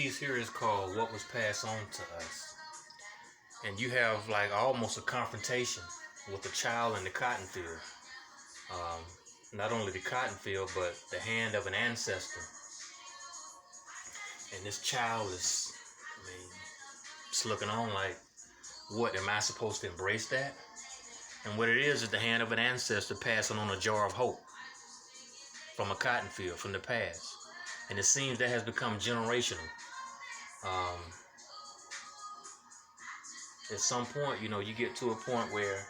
piece here is called What Was Passed On to Us. And you have like almost a confrontation with a child in the cotton field. Um, Not only the cotton field, but the hand of an ancestor. And this child is, I mean, just looking on like, what, am I supposed to embrace that? And what it is the hand of an ancestor passing on a jar of hope from a cotton field from the past. And it seems that has become generational. Um, at some point, you get to a point where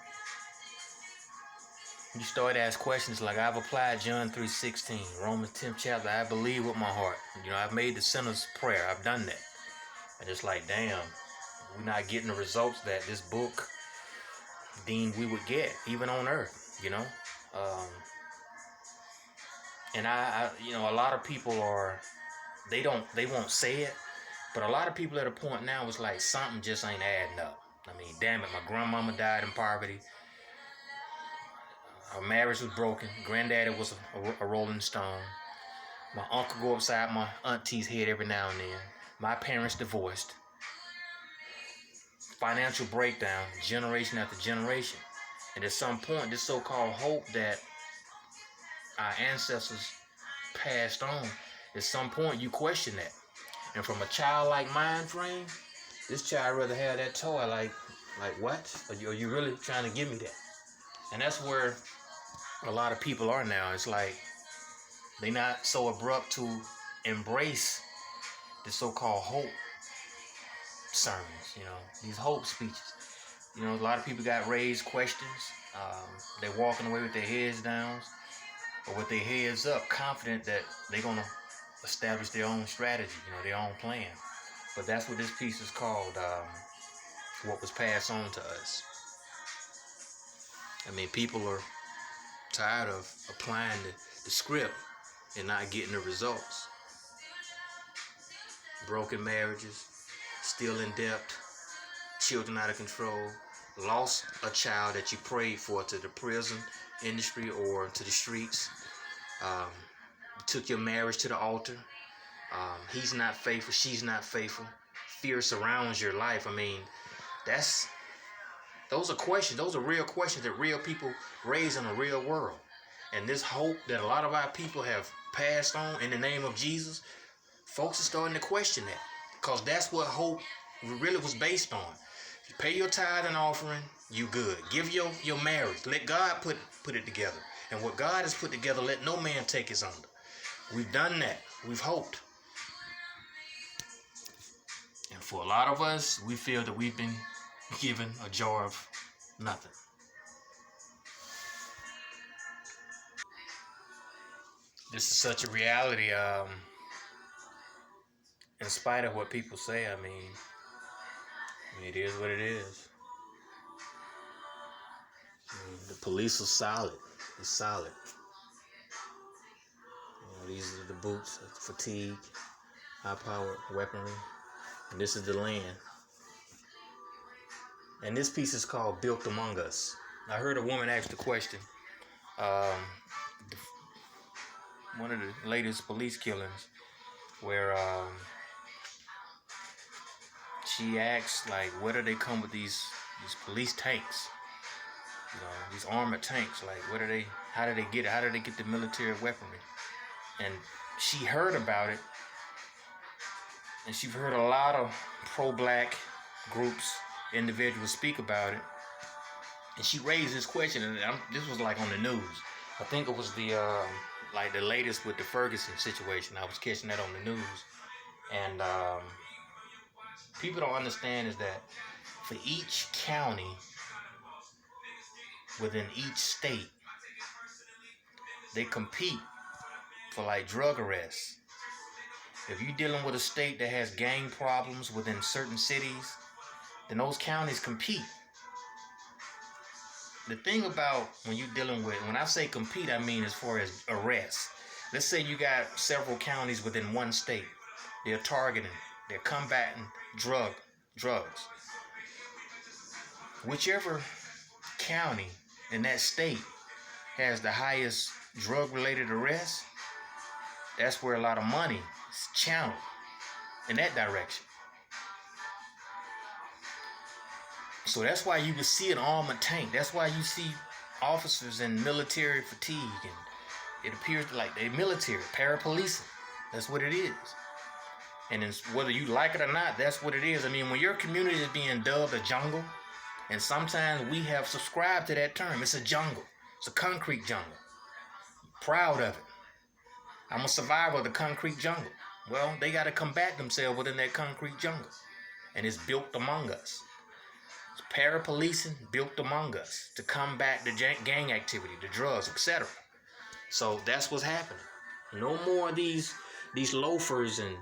you start to ask questions like, I've applied John 3:16, Romans 10th chapter, I believe with my heart. I've made the sinner's prayer. I've done that. And it's like, damn, we're not getting the results that this book deemed we would get, even on earth. And a lot of people they won't say it, but a lot of people at a point now is like, something just ain't adding up. I mean, damn it, my grandmama died in poverty. Our marriage was broken. Granddaddy was a rolling stone. My uncle go upside my auntie's head every now and then. My parents divorced. Financial breakdown, generation after generation. And at some point, this so-called hope that our ancestors passed on, at some point you question that. And from a childlike mind frame, this child rather have that toy. Like what? Are you really trying to give me that? And that's where a lot of people are now. It's like they not so abrupt to embrace the so-called hope sermons, these hope speeches. A lot of people got raised questions. They're walking away with their heads down or with their heads up, confident that they're going to establish their own strategy, their own plan. But that's what this piece is called, What Was Passed On to Us. I mean, people are tired of applying the script and not getting the results. Broken marriages, still in debt, children out of control, lost a child that you prayed for to the prison industry or to the streets. Took your marriage to the altar. He's not faithful, she's not faithful. Fear surrounds your life. I mean, those are questions. Those are real questions that real people raise in the real world. And this hope that a lot of our people have passed on in the name of Jesus, folks are starting to question that. Because that's what hope really was based on. If you pay your tithe and offering, you good. Give your marriage. Let God put it together. And what God has put together, let no man take his under. We've done that. We've hoped. And for a lot of us, we feel that we've been given a jar of nothing. This is such a reality. In spite of what people say, I mean, it is what it is. The police are solid. It's solid. These are the boots, fatigue, high-powered weaponry. And this is the land. And this piece is called Built Among Us. I heard a woman ask the question, one of the latest police killings, where she asked, like, where do they come with these police tanks? These armored tanks. Like, how do they get it? How do they get the military weaponry? And she heard about it, and she's heard a lot of pro-black groups, individuals speak about it. And she raised this question, and this was like on the news. I think it was the latest with the Ferguson situation. I was catching that on the news. And people don't understand is that for each county within each state, they compete for like drug arrests. If you're dealing with a state that has gang problems within certain cities, then those counties compete. The thing about when I say compete, I mean as far as arrests. Let's say you got several counties within one state. They're combating drugs. Whichever county in that state has the highest drug-related arrests, that's where a lot of money is channeled. in that direction. So that's why you would see an armored tank. That's why you see officers in military fatigue, and it appears like they're military, parapolicing. That's what it is. And it's, whether you like it or not, that's what it is. I mean, when your community is being dubbed a jungle, and sometimes we have subscribed to that term, it's a jungle. It's a concrete jungle. Proud of it. I'm a survivor of the concrete jungle. Well, they got to combat themselves within that concrete jungle. And it's built among us. It's parapolicing built among us to combat the gang activity, the drugs, etc. So that's what's happening. No more of these loafers and